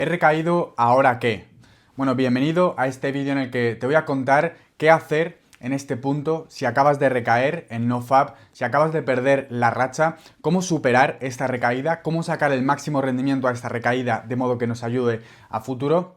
He recaído, ¿ahora qué? Bueno, bienvenido a este vídeo en el que te voy a contar qué hacer en este punto si acabas de recaer en NoFap, si acabas de perder la racha, cómo superar esta recaída, cómo sacar el máximo rendimiento a esta recaída de modo que nos ayude a futuro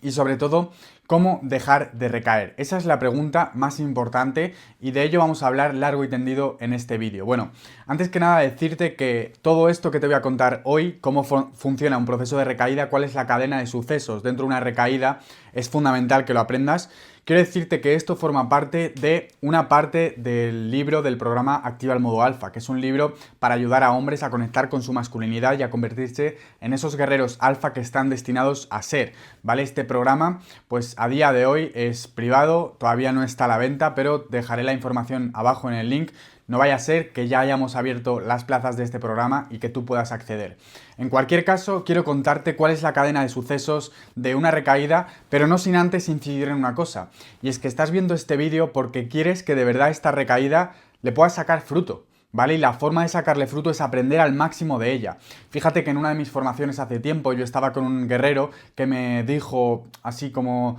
y sobre todo, ¿cómo dejar de recaer? Esa es la pregunta más importante y de ello vamos a hablar largo y tendido en este vídeo. Bueno, antes que nada decirte que todo esto que te voy a contar hoy, cómo funciona un proceso de recaída, cuál es la cadena de sucesos dentro de una recaída, es fundamental que lo aprendas. Quiero decirte que esto forma parte de una parte del libro del programa Activa el Modo Alfa, que es un libro para ayudar a hombres a conectar con su masculinidad y a convertirse en esos guerreros alfa que están destinados a ser, ¿vale? Este programa, pues a día de hoy es privado, todavía no está a la venta, pero dejaré la información abajo en el link. No vaya a ser que ya hayamos abierto las plazas de este programa y que tú puedas acceder. En cualquier caso, quiero contarte cuál es la cadena de sucesos de una recaída, pero no sin antes incidir en una cosa. Y es que estás viendo este vídeo porque quieres que de verdad esta recaída le pueda sacar fruto, ¿vale? Y la forma de sacarle fruto es aprender al máximo de ella. Fíjate que en una de mis formaciones hace tiempo yo estaba con un guerrero que me dijo así como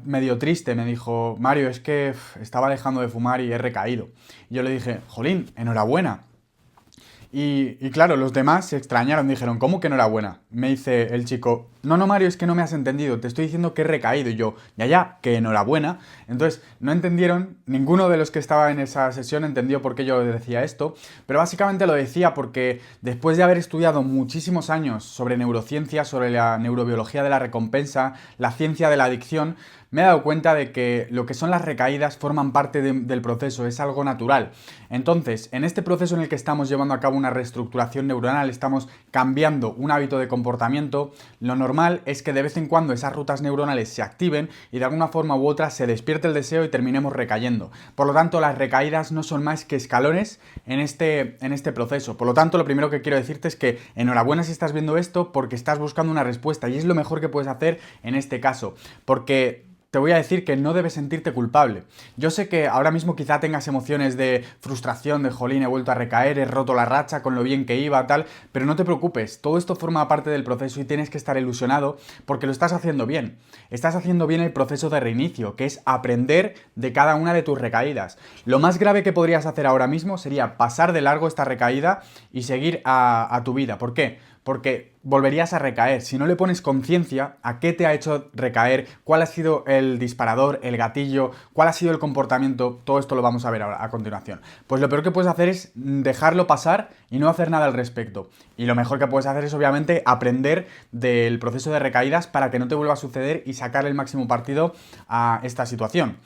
medio triste, me dijo: Mario, es que estaba dejando de fumar y he recaído. Y yo le dije: jolín, enhorabuena. Y claro, los demás se extrañaron, dijeron: ¿cómo que enhorabuena? Me dice el chico: no, Mario, es que no me has entendido, te estoy diciendo que he recaído. Y yo: ya, que enhorabuena. Entonces, no entendieron, ninguno de los que estaba en esa sesión entendió por qué yo decía esto, pero básicamente lo decía porque después de haber estudiado muchísimos años sobre neurociencia, sobre la neurobiología de la recompensa, la ciencia de la adicción, me he dado cuenta de que lo que son las recaídas forman parte del proceso, es algo natural. Entonces, en este proceso en el que estamos llevando a cabo una reestructuración neuronal, estamos cambiando un hábito de comportamiento, lo normal es que de vez en cuando esas rutas neuronales se activen y de alguna forma u otra se despierte el deseo y terminemos recayendo. Por lo tanto, las recaídas no son más que escalones en este proceso. Por lo tanto, lo primero que quiero decirte es que enhorabuena si estás viendo esto porque estás buscando una respuesta y es lo mejor que puedes hacer en este caso. Porque te voy a decir que no debes sentirte culpable. Yo sé que ahora mismo quizá tengas emociones de frustración, de jolín, he vuelto a recaer, he roto la racha con lo bien que iba, tal, pero no te preocupes, todo esto forma parte del proceso y tienes que estar ilusionado porque lo estás haciendo bien. Estás haciendo bien el proceso de reinicio, que es aprender de cada una de tus recaídas. Lo más grave que podrías hacer ahora mismo sería pasar de largo esta recaída y seguir a tu vida. ¿Por qué? Porque volverías a recaer. Si no le pones conciencia a qué te ha hecho recaer, cuál ha sido el disparador, el gatillo, cuál ha sido el comportamiento, todo esto lo vamos a ver ahora a continuación. Pues lo peor que puedes hacer es dejarlo pasar y no hacer nada al respecto. Y lo mejor que puedes hacer es obviamente aprender del proceso de recaídas para que no te vuelva a suceder y sacar el máximo partido a esta situación.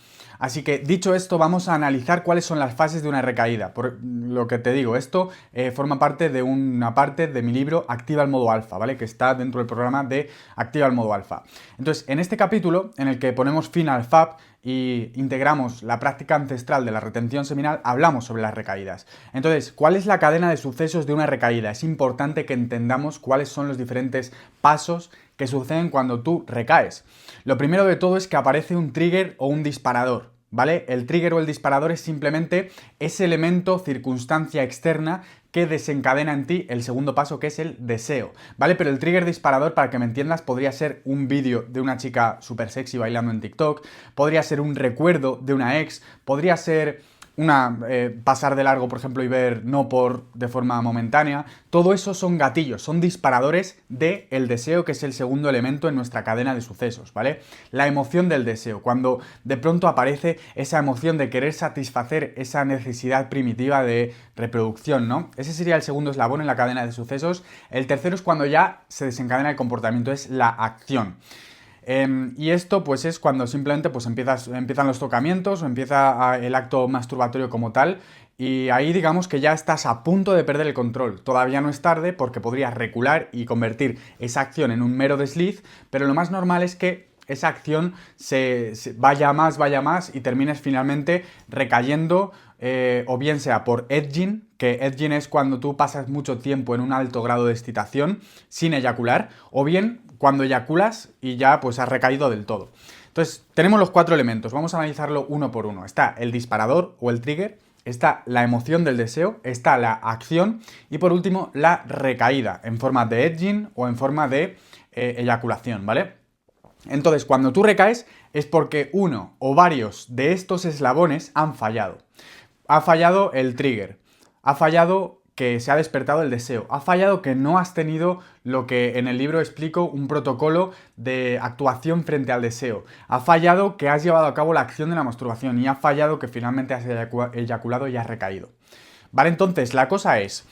Así que, dicho esto, vamos a analizar cuáles son las fases de una recaída. Por lo que te digo, esto forma parte de una parte de mi libro Activa el Modo Alfa, ¿vale? Que está dentro del programa de Activa el Modo Alfa. Entonces, en este capítulo, en el que ponemos fin al FAP y integramos la práctica ancestral de la retención seminal, hablamos sobre las recaídas. Entonces, ¿cuál es la cadena de sucesos de una recaída? Es importante que entendamos cuáles son los diferentes pasos que suceden cuando tú recaes. Lo primero de todo es que aparece un trigger o un disparador, ¿vale? El trigger o el disparador es simplemente ese elemento, circunstancia externa que desencadena en ti el segundo paso, que es el deseo, ¿vale? Pero el trigger disparador, para que me entiendas, podría ser un vídeo de una chica súper sexy bailando en TikTok, podría ser un recuerdo de una ex, podría ser pasar de largo, por ejemplo, y ver no por de forma momentánea. Todo eso son gatillos, son disparadores del deseo, que es el segundo elemento en nuestra cadena de sucesos, ¿vale? La emoción del deseo, cuando de pronto aparece esa emoción de querer satisfacer esa necesidad primitiva de reproducción, ¿no? Ese sería el segundo eslabón en la cadena de sucesos. El tercero es cuando ya se desencadena el comportamiento, es la acción. Y esto pues es cuando simplemente pues empiezan los tocamientos o empieza el acto masturbatorio como tal, y ahí digamos que ya estás a punto de perder el control. Todavía no es tarde porque podrías recular y convertir esa acción en un mero desliz, pero lo más normal es que esa acción se vaya más y termines finalmente recayendo, o bien sea por edging, que edging es cuando tú pasas mucho tiempo en un alto grado de excitación sin eyacular, o bien cuando eyaculas y ya pues has recaído del todo. Entonces, tenemos los cuatro elementos, vamos a analizarlo uno por uno. Está el disparador o el trigger, está la emoción del deseo, está la acción y por último la recaída en forma de edging o en forma de eyaculación, ¿vale? Entonces, cuando tú recaes es porque uno o varios de estos eslabones han fallado. Ha fallado el trigger, ha fallado que se ha despertado el deseo, ha fallado que no has tenido lo que en el libro explico, un protocolo de actuación frente al deseo, ha fallado que has llevado a cabo la acción de la masturbación y ha fallado que finalmente has eyaculado y has recaído. Vale, entonces la cosa es,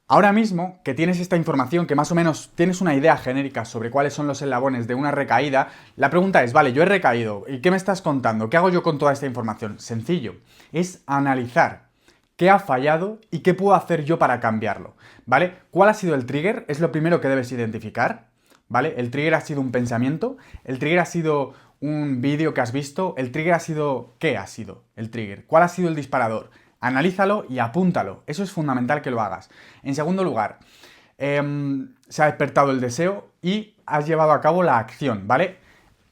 ahora mismo que tienes esta información, que más o menos tienes una idea genérica sobre cuáles son los eslabones de una recaída, la pregunta es, vale, yo he recaído, ¿y qué me estás contando? ¿Qué hago yo con toda esta información? Sencillo, es analizar qué ha fallado y qué puedo hacer yo para cambiarlo, ¿vale? ¿Cuál ha sido el trigger? Es lo primero que debes identificar, ¿vale? El trigger ha sido un pensamiento, el trigger ha sido un vídeo que has visto, el trigger ha sido... ¿Qué ha sido el trigger? ¿Cuál ha sido el disparador? Analízalo y apúntalo. Eso es fundamental que lo hagas. En segundo lugar, se ha despertado el deseo y has llevado a cabo la acción, ¿vale?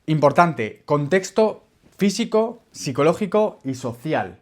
Importante, contexto físico, psicológico y social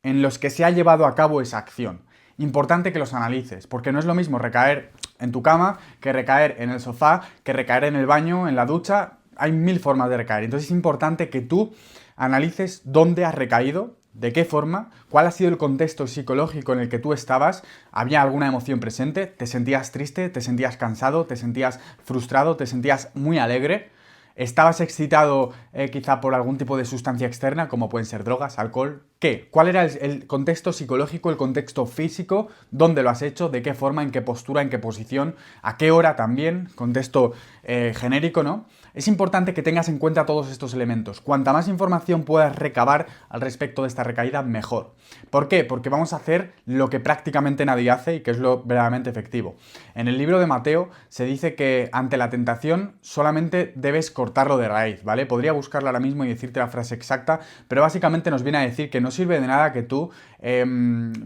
en los que se ha llevado a cabo esa acción. Importante que los analices, porque no es lo mismo recaer en tu cama que recaer en el sofá, que recaer en el baño, en la ducha. Hay 1000 formas de recaer. Entonces es importante que tú analices dónde has recaído, de qué forma, cuál ha sido el contexto psicológico en el que tú estabas, había alguna emoción presente, te sentías triste, te sentías cansado, te sentías frustrado, te sentías muy alegre, estabas excitado quizá por algún tipo de sustancia externa, como pueden ser drogas, alcohol. ¿Qué? ¿Cuál era el contexto psicológico, el contexto físico? ¿Dónde lo has hecho? ¿De qué forma? ¿En qué postura? ¿En qué posición? ¿A qué hora también? Contexto genérico, ¿no? Es importante que tengas en cuenta todos estos elementos. Cuanta más información puedas recabar al respecto de esta recaída, mejor. ¿Por qué? Porque vamos a hacer lo que prácticamente nadie hace y que es lo verdaderamente efectivo. En el libro de Mateo se dice que ante la tentación solamente debes cortarlo de raíz, ¿vale? Podría buscarla ahora mismo y decirte la frase exacta, pero básicamente nos viene a decir que no sirve de nada que tú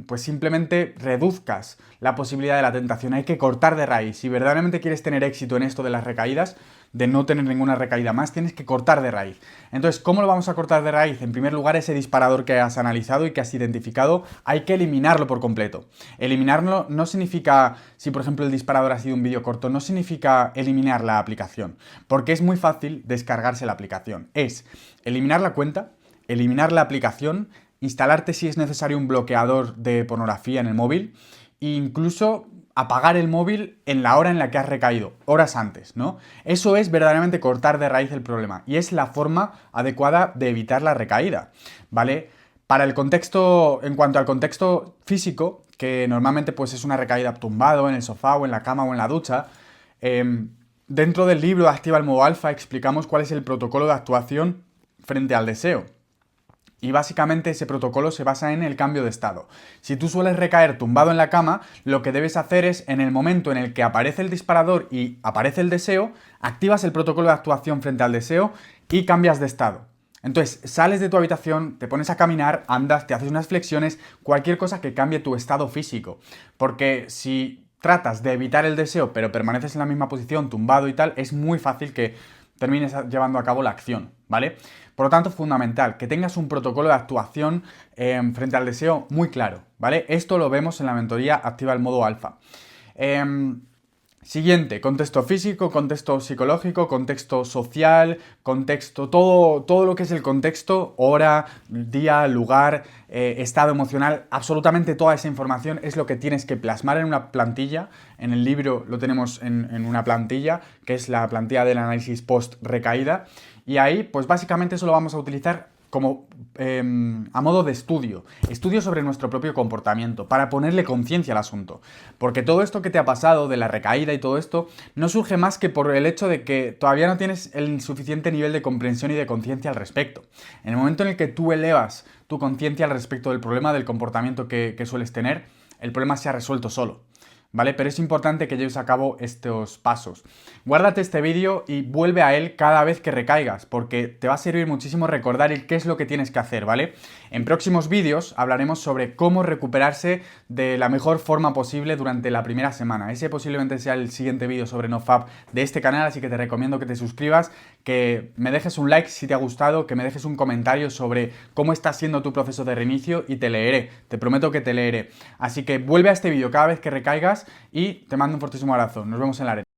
pues simplemente reduzcas la posibilidad de la tentación. Hay que cortar de raíz. Si verdaderamente quieres tener éxito en esto de las recaídas, de no tener ninguna recaída más, tienes que cortar de raíz. Entonces, ¿cómo lo vamos a cortar de raíz? En primer lugar, ese disparador que has analizado y que has identificado, hay que eliminarlo por completo. Eliminarlo no significa, si por ejemplo el disparador ha sido un vídeo corto, no significa eliminar la aplicación, porque es muy fácil descargarse la aplicación. Es eliminar la cuenta, eliminar la aplicación, instalarte si es necesario un bloqueador de pornografía en el móvil e incluso apagar el móvil en la hora en la que has recaído, horas antes, ¿no? Eso es verdaderamente cortar de raíz el problema y es la forma adecuada de evitar la recaída, ¿vale? Para el contexto, en cuanto al contexto físico, que normalmente pues es una recaída tumbado en el sofá o en la cama o en la ducha, dentro del libro Activa el modo alfa explicamos cuál es el protocolo de actuación frente al deseo. Y básicamente ese protocolo se basa en el cambio de estado. Si tú sueles recaer tumbado en la cama, lo que debes hacer es, en el momento en el que aparece el disparador y aparece el deseo, activas el protocolo de actuación frente al deseo y cambias de estado. Entonces, sales de tu habitación, te pones a caminar, andas, te haces unas flexiones, cualquier cosa que cambie tu estado físico. Porque si tratas de evitar el deseo, pero permaneces en la misma posición, tumbado y tal, es muy fácil que termines llevando a cabo la acción, ¿vale? Por lo tanto, es fundamental que tengas un protocolo de actuación frente al deseo muy claro, ¿vale? Esto lo vemos en la mentoría Activa el modo alfa. Siguiente, contexto físico, contexto psicológico, contexto social, contexto, todo lo que es el contexto, hora, día, lugar, estado emocional, absolutamente toda esa información es lo que tienes que plasmar en una plantilla. En el libro lo tenemos en una plantilla, que es la plantilla del análisis post recaída, y ahí pues básicamente eso lo vamos a utilizar como a modo de estudio sobre nuestro propio comportamiento, para ponerle conciencia al asunto. Porque todo esto que te ha pasado de la recaída y todo esto, no surge más que por el hecho de que todavía no tienes el suficiente nivel de comprensión y de conciencia al respecto. En el momento en el que tú elevas tu conciencia al respecto del problema, del comportamiento que sueles tener, el problema se ha resuelto solo, ¿vale? Pero es importante que lleves a cabo estos pasos. Guárdate este vídeo y vuelve a él cada vez que recaigas, porque te va a servir muchísimo recordar qué es lo que tienes que hacer, ¿vale? En próximos vídeos hablaremos sobre cómo recuperarse de la mejor forma posible durante la primera semana. Ese posiblemente sea el siguiente vídeo sobre NoFap de este canal, así que te recomiendo que te suscribas, que me dejes un like si te ha gustado, que me dejes un comentario sobre cómo está siendo tu proceso de reinicio y te leeré, te prometo que te leeré. Así que vuelve a este vídeo cada vez que recaigas y te mando un fortísimo abrazo. Nos vemos en la arena.